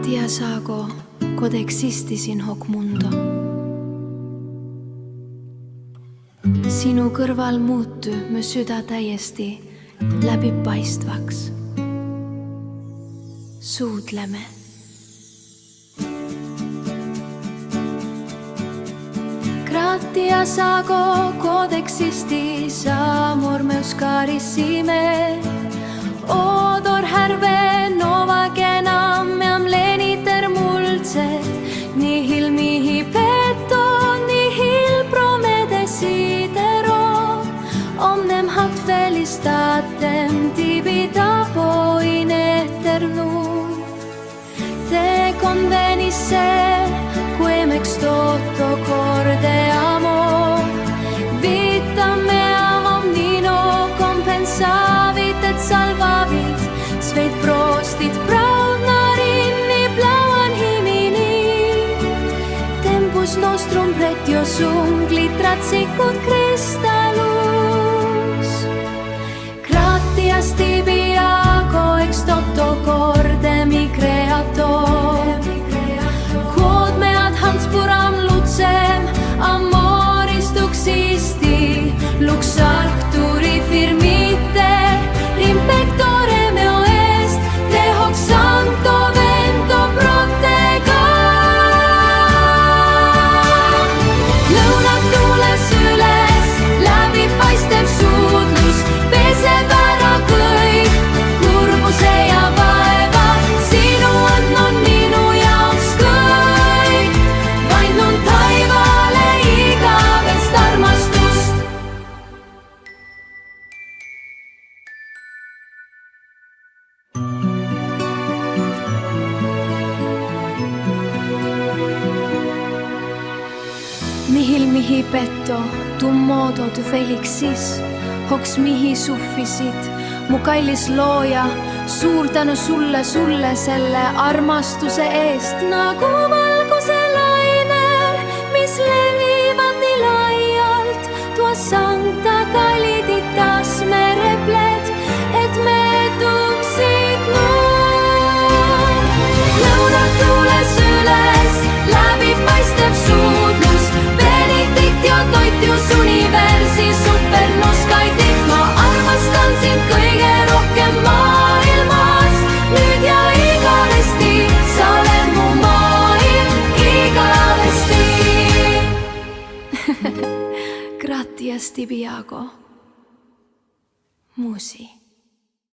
Gracias hago quod existis in hoc mundo. Sinu kõrval muutu mu süda täiesti läbipaistvaks. Suudleme. Gracias hago quod existis amor meus carissime. Odor herve nova genam meam leniter mulcet, nihil mihi petto, nihil promedesitero, omnem hac felicistatem tibitabo in eternum. Te convenisse, quem ex toto corde amo, vitam meam omnino compensavit et salvavit, sveit prostit praudnar inni blauan himini. Tempus nostrum pretiosum glitrat sicut cristallus. Gratias tibi ago ex toto corde mi creator, quod me ad Hanspuram lucem amoris duxisti, lux arcturi firmite, rimpectore meo est, te hoc sancto vento protega. Lõunat tuules üles, läbipaistev suudlus, peseb ära kõik kurbuse ja vaeva, sinu õnn on minu jaoks kõik, vaidnun taivale igavest armastust. Nihil mihi petto, tu modo tu felixis, hocs mihi suffisit, mu kallis looja, suur tänu sulle selle armastuse eest. Nagu valguse lainel, mis levivad nii laialt, tua sancta caliditas me repled, et me tuksid noor. Lõunat tuules üles, läbipaistev suudlus, benedictio toitius universi supernos caedit. Ma armastan sind kõige rohkem maailmas, nüüd ja igavesti, sa oled mu maailm igavesti. Gratias tibi ago, musi.